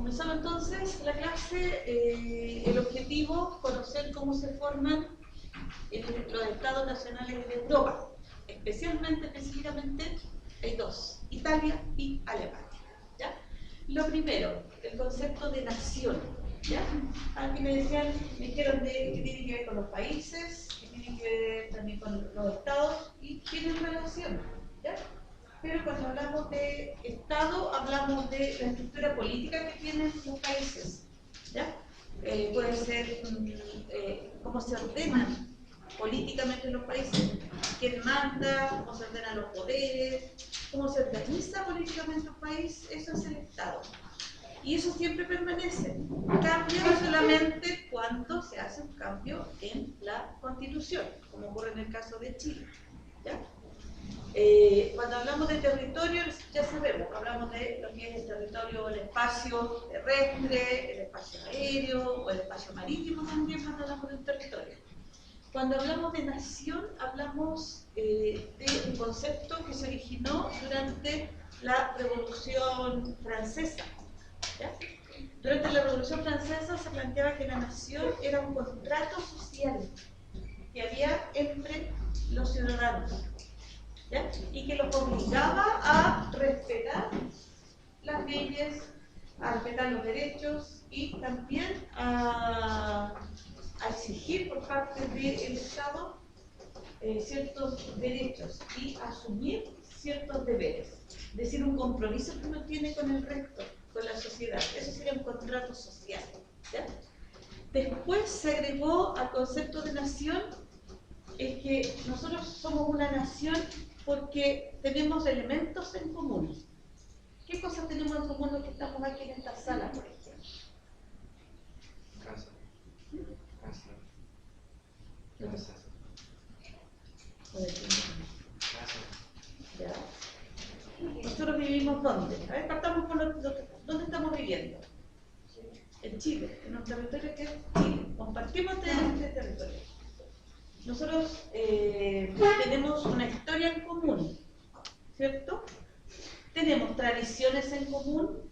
Comenzamos entonces la clase. El objetivo, conocer cómo se forman los estados nacionales de Europa. Específicamente hay dos, Italia y Alemania. ¿Ya? Lo primero, el concepto de nación. ¿Ya? Aquí me dijeron que tiene que ver con los países, que tiene que ver también con los estados y tienen relación. ¿Ya? Pero cuando hablamos de Estado, hablamos de la estructura política que tienen los países. ¿Ya? Puede ser cómo se ordenan políticamente los países, quién manda, cómo se ordenan los poderes, cómo se organiza políticamente un país, eso es el Estado. Y eso siempre permanece. Cambia solamente cuando se hace un cambio en la Constitución, como ocurre en el caso de Chile. ¿Ya? Cuando hablamos de territorio, ya sabemos, hablamos de lo que es el territorio, el espacio terrestre, el espacio aéreo o el espacio marítimo también cuando hablamos del territorio. Cuando hablamos de nación, hablamos de un concepto que se originó durante la Revolución Francesa. ¿Ya? Durante la Revolución Francesa se planteaba que la nación era un contrato social que había entre los ciudadanos. ¿Ya? Y que los obligaba a respetar las leyes, a respetar los derechos y también a exigir por parte del Estado ciertos derechos y asumir ciertos deberes. Es decir, un compromiso que uno tiene con el resto, con la sociedad. Eso sería un contrato social. ¿Ya? Después se agregó al concepto de nación es que nosotros somos una nación porque tenemos elementos en común. ¿Qué cosas tenemos en común los que estamos aquí en esta sala, por ejemplo? Casa. ¿Ya? Nosotros vivimos ¿dónde? A ver, partamos por ¿dónde estamos viviendo? En Chile, en un territorio que es Chile. Compartimos este territorio. Nosotros tenemos una historia en común, ¿cierto? Tenemos tradiciones en común,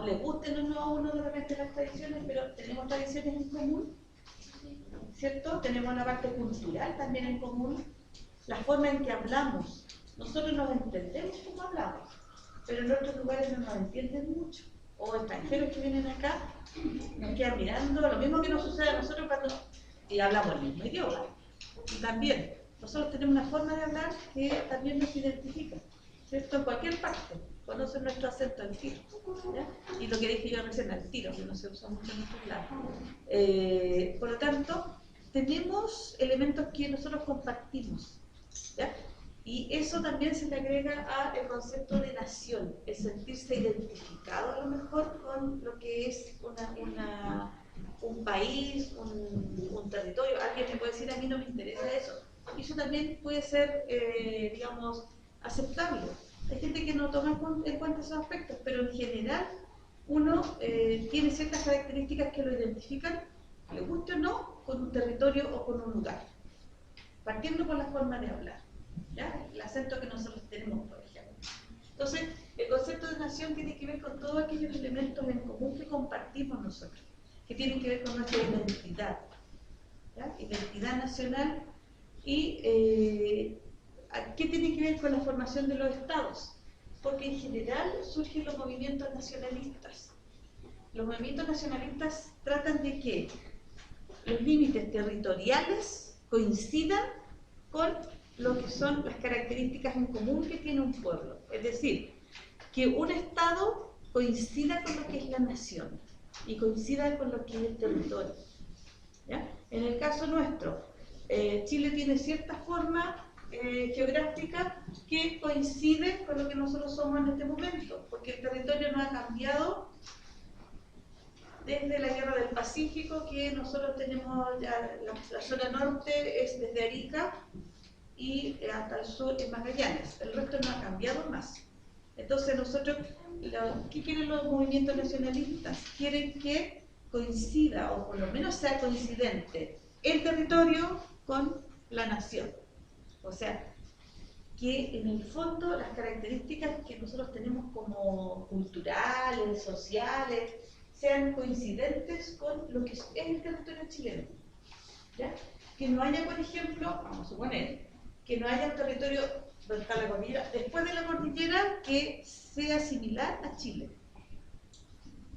les gusten o no a uno de repente las tradiciones, pero tenemos tradiciones en común, ¿cierto? Tenemos la parte cultural también en común, la forma en que hablamos. Nosotros nos entendemos como hablamos, pero en otros lugares no nos entienden mucho. O extranjeros que vienen acá nos quedan mirando, lo mismo que nos sucede a nosotros cuando hablamos el mismo idioma. Y también, nosotros tenemos una forma de hablar que también nos identifica, ¿cierto? En cualquier parte, conocen nuestro acento al tiro. ¿Ya? Y lo que dije yo recién, al tiro, que no se usa mucho en nuestros lados. Por lo tanto, tenemos elementos que nosotros compartimos. ¿Ya? Y eso también se le agrega al concepto de nación, el sentirse identificado a lo mejor con lo que es un país, un territorio. Alguien me puede decir, a mí no me interesa eso. Y eso también puede ser, digamos, aceptable. Hay gente que no toma en cuenta esos aspectos, pero en general uno tiene ciertas características que lo identifican, le guste o no, con un territorio o con un lugar. Partiendo por la forma de hablar. ¿Ya? El acento que nosotros tenemos, por ejemplo. Entonces, el concepto de nación tiene que ver con todos aquellos elementos en común que compartimos nosotros, que tienen que ver con nuestra identidad, ¿ya? Identidad nacional y ¿qué tiene que ver con la formación de los estados? Porque en general surgen los movimientos nacionalistas. Los movimientos nacionalistas tratan de que los límites territoriales coincidan con lo que son las características en común que tiene un pueblo. Es decir, que un Estado coincida con lo que es la nación y coincida con lo que es el territorio. ¿Ya? En el caso nuestro, Chile tiene cierta forma geográfica que coincide con lo que nosotros somos en este momento, porque el territorio no ha cambiado desde la Guerra del Pacífico, que nosotros tenemos ya la zona norte es desde Arica y hasta el sur es Magallanes. El resto no ha cambiado más. Entonces nosotros, ¿qué quieren los movimientos nacionalistas? Quieren que coincida, o por lo menos sea coincidente, el territorio con la nación. O sea, que en el fondo las características que nosotros tenemos como culturales, sociales, sean coincidentes con lo que es el territorio chileno. ¿Ya? Que no haya, por ejemplo, vamos a suponer, que no haya un territorio donde está la cordillera, después de la cordillera, que sea similar a Chile.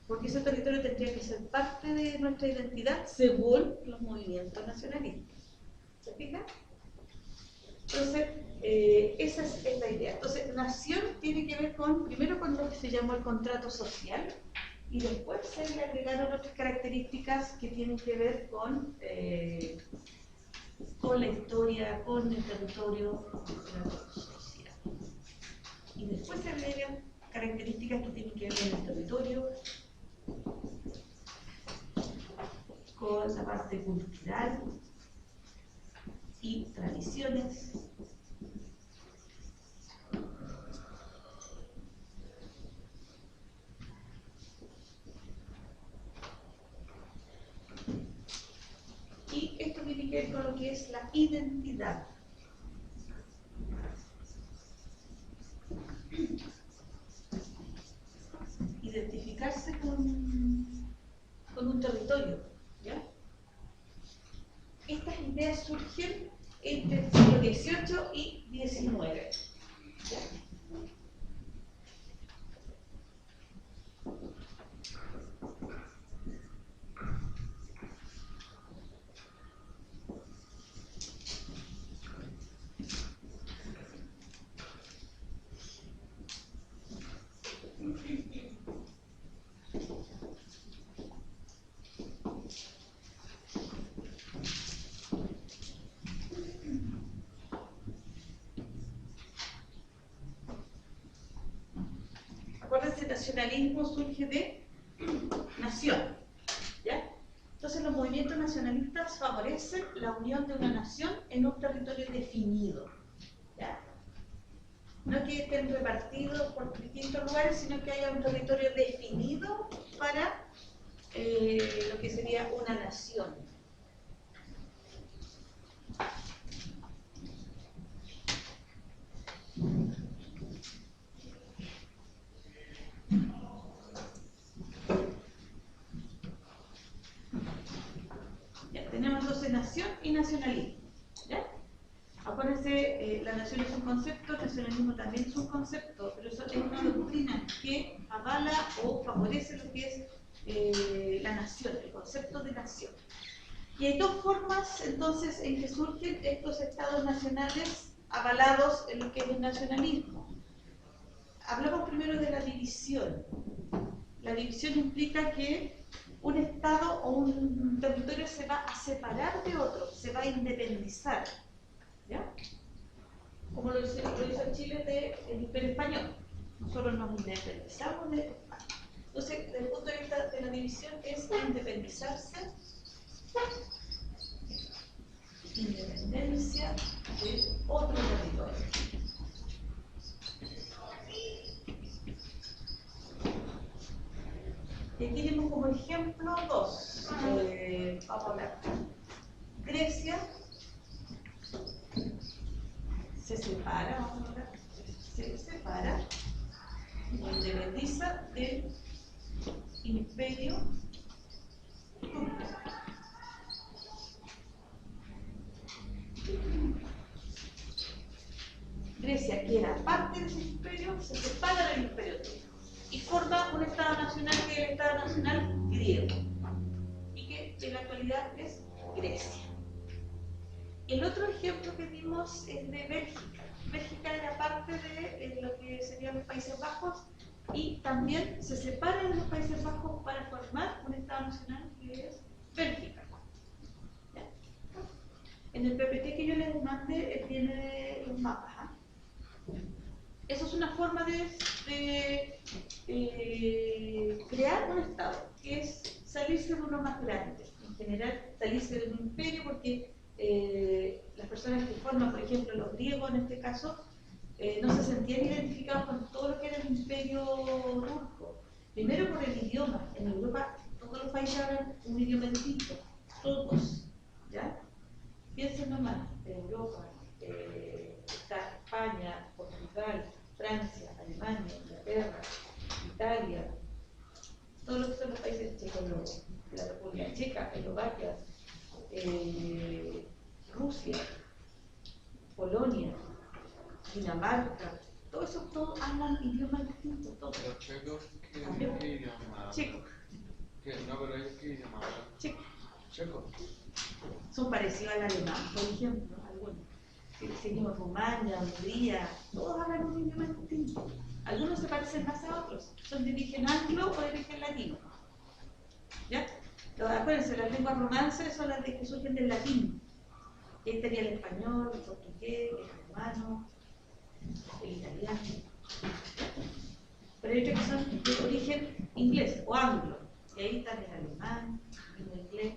Porque ese territorio tendría que ser parte de nuestra identidad según los movimientos nacionalistas. ¿Se fijan? Entonces, esa es la idea. Entonces, nación tiene que ver primero con lo que se llamó el contrato social, y después se le agregaron otras características que tienen que ver con la historia, con el territorio social. Y después se agregan características que tienen que ver con el territorio, con la parte cultural y tradiciones. Y esto tiene que ver con lo que es la identidad. Identificarse con un territorio, ¿ya? Estas ideas surgen entre el siglo XVIII y XIX, ¿ya? Acuérdense, el nacionalismo surge de nación, ¿ya? Entonces los movimientos nacionalistas favorecen la unión de una nación en un territorio definido, ¿ya? No que estén repartidos por distintos lugares, sino que haya un territorio definido para lo que sería una nación. Ya, tenemos entonces nación y nacionalismo, ¿ya? Acuérdense, la nación es un concepto, el nacionalismo también es un concepto, pero eso es una doctrina que avala o favorece lo que es la nación, el concepto de nación. Y hay dos formas entonces en que surgen estos estados nacionales avalados en lo que es el nacionalismo. Hablamos primero de la división. La división implica que un estado o un territorio se va a separar de otro, se va a independizar, ¿ya? Como lo hizo Chile del Imperio Español. Nosotros nos independizamos de España. Entonces, desde el punto de vista de la división, es independizarse, independencia de otro territorio. Y aquí tenemos como ejemplo dos. Vamos a hablar. Grecia se separa, vamos a hablar, se separa, se independiza del imperio turco. Grecia, que era parte de ese imperio, se separa del imperio turco y forma un Estado nacional que es el Estado nacional griego y que en la actualidad es Grecia. El otro ejemplo que vimos es de Bélgica. Bélgica era parte de lo que serían los Países Bajos y también se separa de los Países Bajos para formar un Estado nacional que es Bélgica. ¿Ya? En el PPT que yo les mandé tiene los mapas. Eso es una forma de crear un Estado, que es salirse de uno más grande. En general, salirse de un imperio, porque las personas que forman, por ejemplo, los griegos en este caso, no se sentían identificados con todo lo que era el imperio turco. Primero por el idioma. En Europa todos los países hablan un idioma distinto, todos, ¿ya? Piensen nomás, Europa, está España, Francia, Alemania, Inglaterra, Italia, todos los que son los países checos, la República Checa, Eslovaquia, Rusia, Polonia, Dinamarca, todos esos todos hablan idiomas distintos, todos. Los checos, ¿qué idioma? Checo. No, pero ellos, ¿qué idioma hablan? Checo. Checo. Son parecidos al alemán, por ejemplo, algunos. Si seguimos Rumania, Hungría, todos hablan un idioma distinto. Algunos se parecen más a otros, son de origen anglo o de origen latino. ¿Ya? Acuérdense, las lenguas romances son las que surgen del latín. Ahí estaría el español, el portugués, el alemán, el italiano. Pero hay otros que son de origen inglés o anglo. Y ahí están el alemán, el inglés.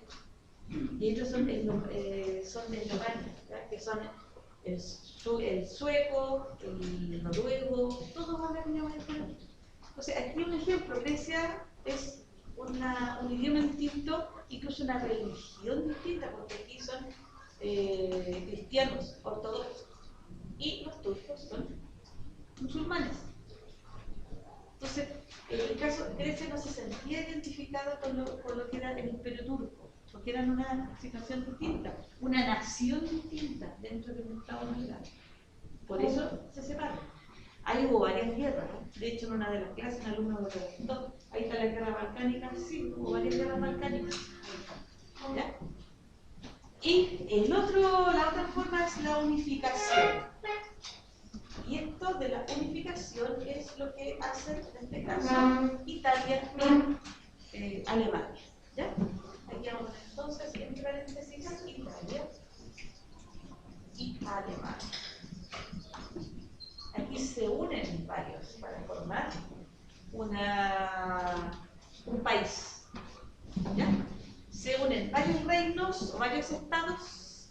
Y otros son de Eslovenia, que son el sueco, el noruego, todos hablan un idioma diferente. Entonces, aquí un ejemplo, Grecia es un idioma distinto, incluso una religión distinta, porque aquí son cristianos ortodoxos y los turcos son musulmanes. Entonces, en el caso de Grecia no se sentía identificada con lo que era el imperio turco, porque eran una situación distinta, una nación distinta dentro de un Estado muy grande. Por eso se separan. Ahí hubo varias guerras, ¿no? De hecho, en una de las clases, un alumno me preguntó, ahí está la guerra balcánica, sí, hubo varias guerras balcánicas. ¿Ya? Y la otra forma es la unificación. Y esto de la unificación es lo que hacen, en este caso, Italia y Alemania. ¿Ya? Aquí vamos a poner entonces, entre paréntesis, Italia y Alemania. Aquí se unen varios para formar un país. ¿Ya? Se unen varios reinos o varios estados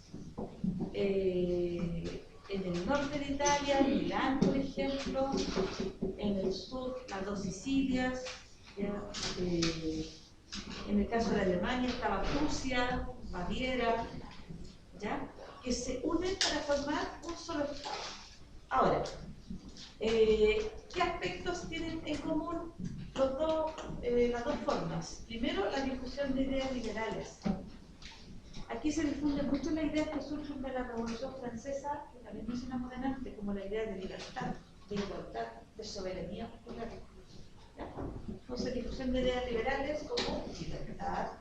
en el norte de Italia, en Milán, por ejemplo, en el sur, las dos Sicilias, ¿ya? En el caso de Alemania estaba Prusia, Baviera, ¿ya? Que se unen para formar un solo estado. Ahora, ¿qué aspectos tienen en común las dos formas? Primero, la difusión de ideas liberales. Aquí se difunde mucho la idea que surgen de la Revolución Francesa, que también mencionamos antes, como la idea de libertad, de igualdad, de soberanía popular. ¿Ya? Entonces, difusión de ideas liberales como libertad,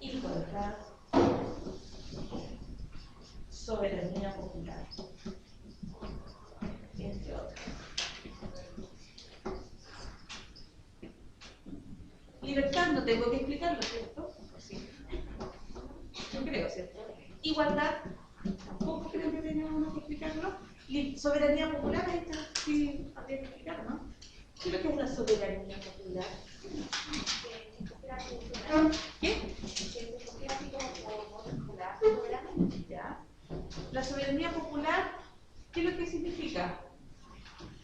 igualdad, soberanía popular, entre otras. Libertad no tengo que explicarlo, ¿cierto? Sí. Yo creo, ¿cierto? Igualdad, tampoco creo que tengamos que explicarlo. Y soberanía popular, ahí está, sí, habría que explicar, ¿no? ¿Qué es lo que es la soberanía popular? ¿Qué? ¿Ya? La soberanía popular, ¿qué es lo que significa?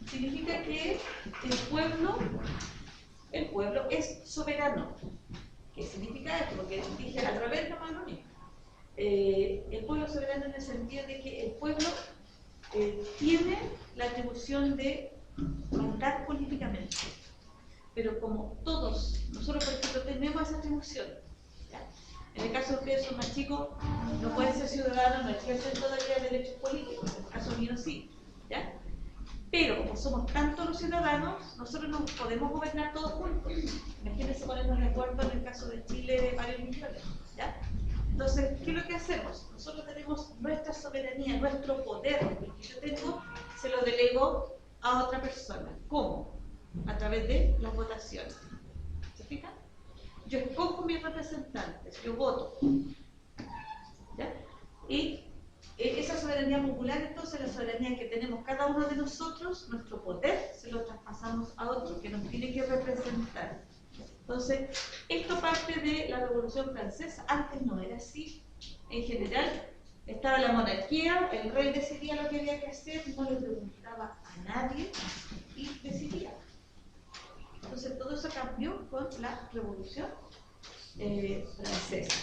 Significa que el pueblo es soberano. ¿Qué significa esto? Porque dije al revés, no más lo mismo. El pueblo soberano en el sentido de que el pueblo tiene la atribución de mandar políticamente. Pero como todos, nosotros por ejemplo tenemos esa atribución, ¿ya? En el caso de ustedes son más chicos, no pueden ser ciudadanos, no ejercen todavía derechos políticos, en el caso mío sí, ¿ya? Pero como somos tantos los ciudadanos, nosotros no podemos gobernar todos juntos. Imagínense ponernos de acuerdo en el caso de Chile de varios millones, ¿ya? Entonces, ¿qué es lo que hacemos? Nosotros tenemos nuestra soberanía, nuestro poder, el que yo tengo, se lo delego a otra persona. ¿Cómo? A través de las votaciones. ¿Se fijan? Yo escojo mis representantes, yo voto. ¿Ya? Y esa soberanía popular, entonces, la soberanía que tenemos cada uno de nosotros, nuestro poder, se lo traspasamos a otro que nos tiene que representar. Entonces, esto parte de la Revolución Francesa. Antes no era así. En general, estaba la monarquía, el rey decidía lo que había que hacer, no le preguntaba a nadie y decidía. Entonces, todo eso cambió con la Revolución Francesa.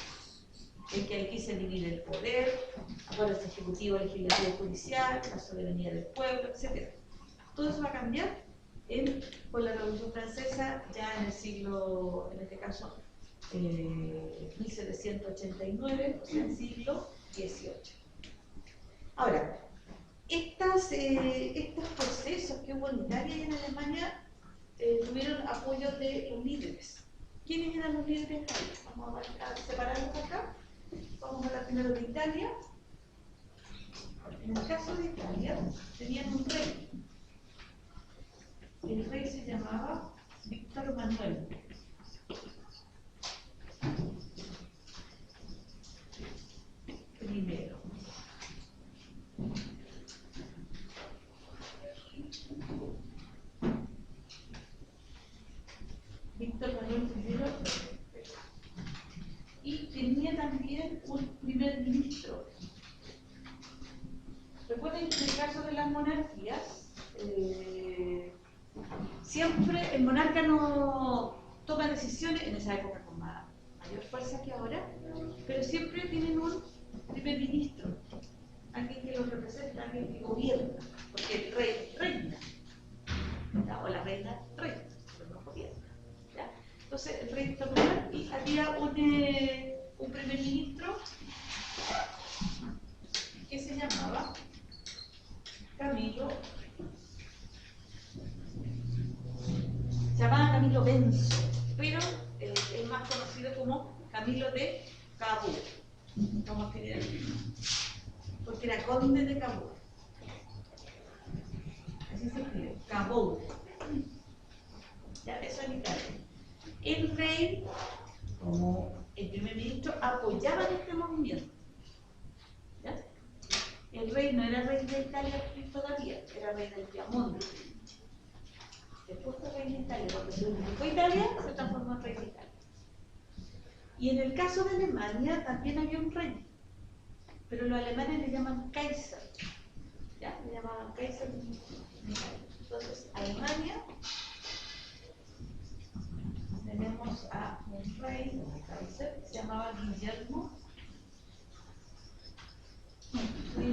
es que aquí se divide el poder, acuérdense, ejecutivo, legislativo, judicial, la soberanía del pueblo, etc. Todo eso va a cambiar con la Revolución Francesa, ya en el siglo, en este caso, 1789, o sea, el siglo XVIII. Ahora, estos procesos que hubo en Italia y en Alemania tuvieron apoyo de los líderes. ¿Quiénes eran los líderes? Vamos a separarlos acá. Vamos a hablar primero de Italia. En el caso de Italia, tenían un rey. El rey se llamaba Víctor Manuel. Primero. Víctor Manuel I. Y tenía también un primer ministro. Recuerden que en el caso de las monarquías, siempre el monarca no toma decisiones, en esa época con mayor fuerza que ahora, pero siempre tienen un primer ministro, alguien que los representa, alguien que gobierna, porque el rey reina, ¿ya? O la reina reina, pero no gobierna. ¿Ya? Entonces el rey tomaba y había un primer ministro que se llamaba Camilo. Se llamaba Camilo Benso, pero es más conocido como Camilo de Cabú, como escribir, porque era conde de Cabú. Así se escribe, Cabú. Ya, eso en Italia. El rey, como el primer ministro, apoyaba este movimiento. ¿Ya? El rey no era rey de Italia todavía, era rey del Piamonte. Después fue rey de Italia, porque se unificó Italia, se transformó en rey de Italia. Y en el caso de Alemania también había un rey, pero los alemanes le llaman Kaiser. ¿Ya? Le llamaban Kaiser. Entonces, Alemania, tenemos a un rey, Kaiser, que se llamaba Guillermo I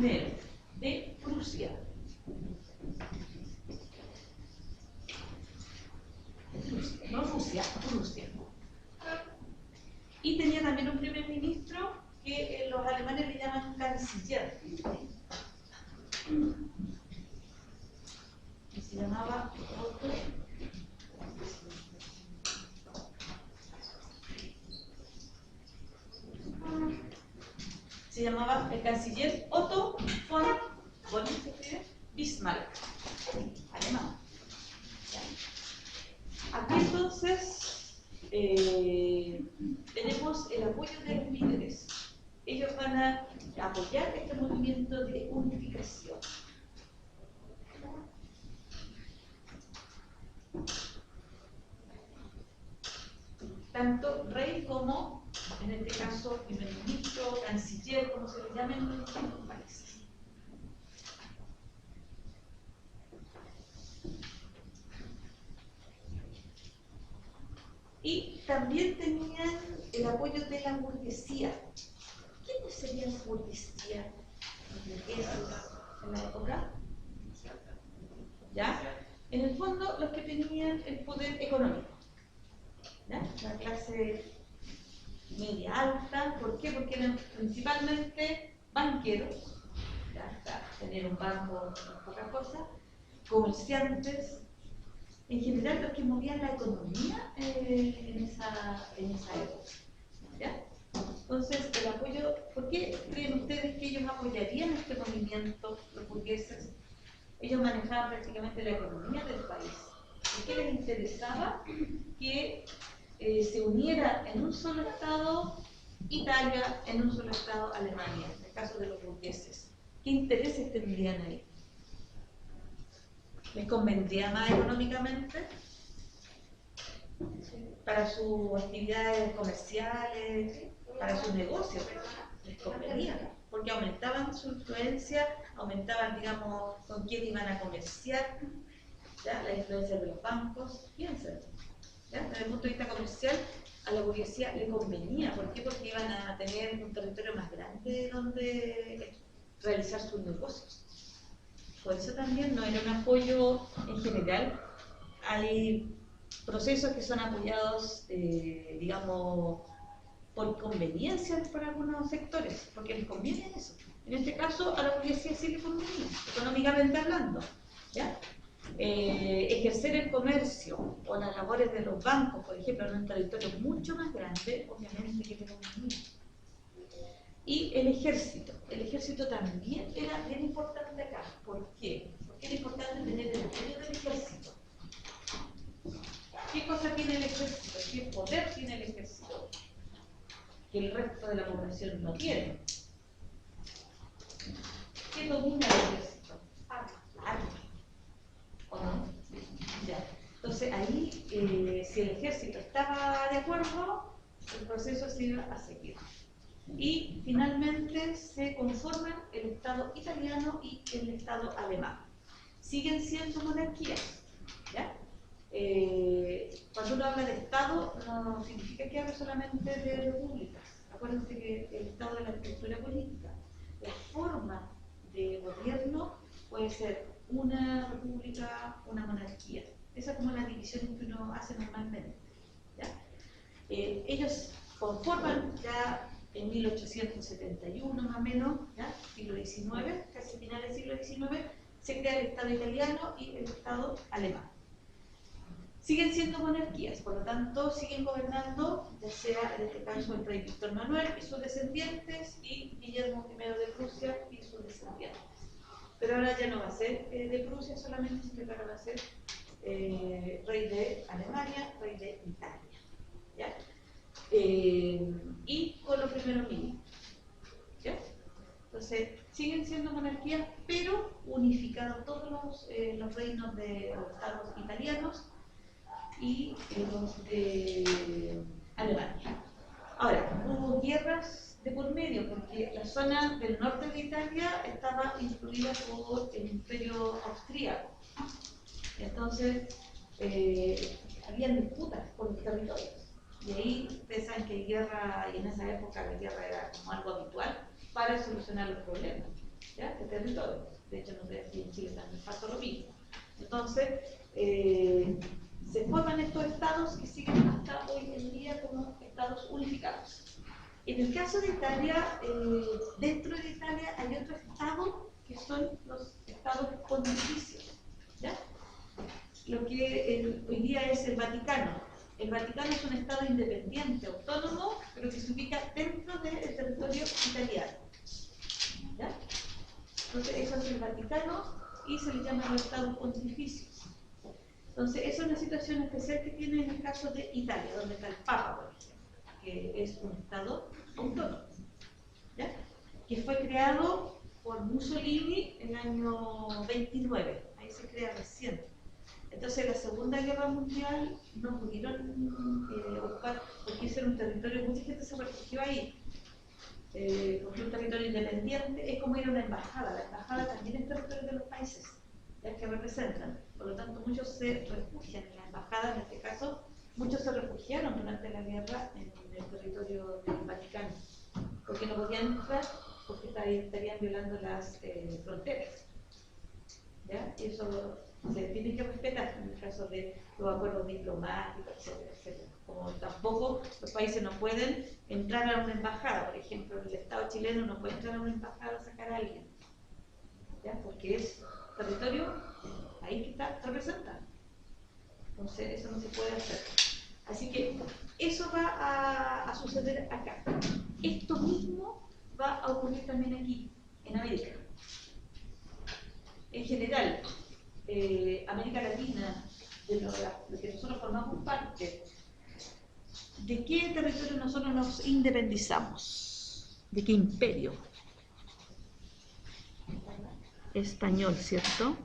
de Prusia. No Rusia, Prusia. Y tenía también un primer ministro que los alemanes le llaman canciller. Y se llamaba Otto. Se llamaba el canciller Otto von Bismarck, alemán. Aquí entonces tenemos el apoyo de los líderes. Ellos van a apoyar este movimiento de unificación. Tanto rey como, en este caso, primer ministro, canciller, como se le llame en los distintos países. Y también tenían el apoyo de la burguesía. ¿Quiénes serían la burguesía? Los burgueses en la época. ¿Ya? En el fondo, los que tenían el poder económico. ¿Ya? La clase media alta. ¿Por qué? Porque eran principalmente banqueros. ¿Ya? Tener un banco no es poca cosa. Comerciantes. En general, los que movían la economía en esa época. ¿Ya? Entonces, el apoyo, ¿por qué creen ustedes que ellos apoyarían este movimiento, los burgueses? Ellos manejaban prácticamente la economía del país. ¿Por qué les interesaba que se uniera en un solo Estado Italia, en un solo Estado Alemania, en el caso de los burgueses? ¿Qué intereses tendrían ahí? ¿Les convendría más económicamente? Para sus actividades comerciales, para sus negocios, les convenía, porque aumentaban su influencia, aumentaban, digamos, con quién iban a comerciar, ¿ya? La influencia de los bancos. Piensen, ¿ya? Desde el punto de vista comercial, a la burguesía burguesía le convenía. ¿Por qué? Porque iban a tener un territorio más grande donde realizar sus negocios. Por eso también no era un apoyo en general. Hay procesos que son apoyados, digamos, por conveniencia por algunos sectores, porque les conviene eso. En este caso, a la burguesía sí le convenía, económicamente hablando, ¿ya? Ejercer el comercio o las labores de los bancos, por ejemplo, en un territorio mucho más grande, obviamente que le convenía. Y el ejército también era bien importante acá. ¿Por qué? Porque era importante tener el apoyo del ejército. ¿Qué cosa tiene el ejército? ¿Qué poder tiene el ejército? Que el resto de la población no tiene. ¿Qué domina el ejército? Armas. ¿O no? Ya. Entonces ahí, si el ejército estaba de acuerdo, el proceso se iba a seguir. Y finalmente se conforman el Estado italiano y el Estado alemán. Siguen siendo monarquías, ¿ya? Cuando uno habla de Estado, no significa que hable solamente de repúblicas. Acuérdense que el Estado de la estructura política, la forma de gobierno puede ser una república, una monarquía. Esa es como la división que uno hace normalmente, ¿ya? Ellos conforman ya en 1871 más o menos, ¿ya? Siglo XIX, casi final del siglo XIX, se crea el Estado italiano y el Estado alemán. Siguen siendo monarquías, por lo tanto siguen gobernando, ya sea en este caso el rey Víctor Manuel y sus descendientes y Guillermo I de Prusia y sus descendientes. Pero ahora ya no va a ser de Prusia solamente, sino que ahora va a ser rey de Alemania, rey de Italia, ¿ya? Y con los primeros ministros, ¿ya? Entonces siguen siendo monarquías, pero unificados todos los reinos de los estados italianos y los de Alemania. Ahora, hubo guerras de por medio, porque la zona del norte de Italia estaba incluida por el Imperio Austríaco. Entonces, habían disputas por los territorios. Y ahí ustedes saben que hay guerra, y en esa época la guerra era como algo habitual para solucionar los problemas, ¿ya? De territorios. De hecho, no sé si en Chile también pasó lo mismo. Entonces, se forman estos estados que siguen hasta hoy en día como estados unificados. En el caso de Italia, dentro de Italia hay otro estado que son los estados pontificios, ¿ya? Lo que hoy día es el Vaticano. El Vaticano es un estado independiente, autónomo, pero que se ubica dentro del territorio italiano, ¿ya? Entonces, eso es el Vaticano y se le llama los estados pontificios. Entonces, esa es una situación especial que tiene en el caso de Italia, donde está el Papa, por ejemplo, que es un estado autónomo, ¿ya? Que fue creado por Mussolini en el año 29, ahí se crea recién. Entonces, en la Segunda Guerra Mundial no pudieron ocupar, porque ese era un territorio, mucha gente se refugió ahí, porque un territorio independiente es como ir a una embajada. La embajada también es territorio de los países, ya que representan. Por lo tanto, muchos se refugian en la embajada, en este caso, muchos se refugiaron durante la guerra en el territorio del Vaticano, porque no podían entrar porque estarían violando las fronteras, ¿ya? Y eso se tiene que respetar en el caso de los acuerdos diplomáticos, etcétera, etcétera. Como tampoco los países no pueden entrar a una embajada, por ejemplo, el Estado chileno no puede entrar a una embajada a sacar a alguien, ¿ya? Porque es territorio ahí que está representado. Entonces, eso no se puede hacer. Así que eso va a suceder acá. Esto mismo va a ocurrir también aquí, en América. En general, América Latina, de lo que nosotros formamos parte, ¿de qué territorio nosotros nos independizamos? ¿De qué imperio? Español, ¿cierto?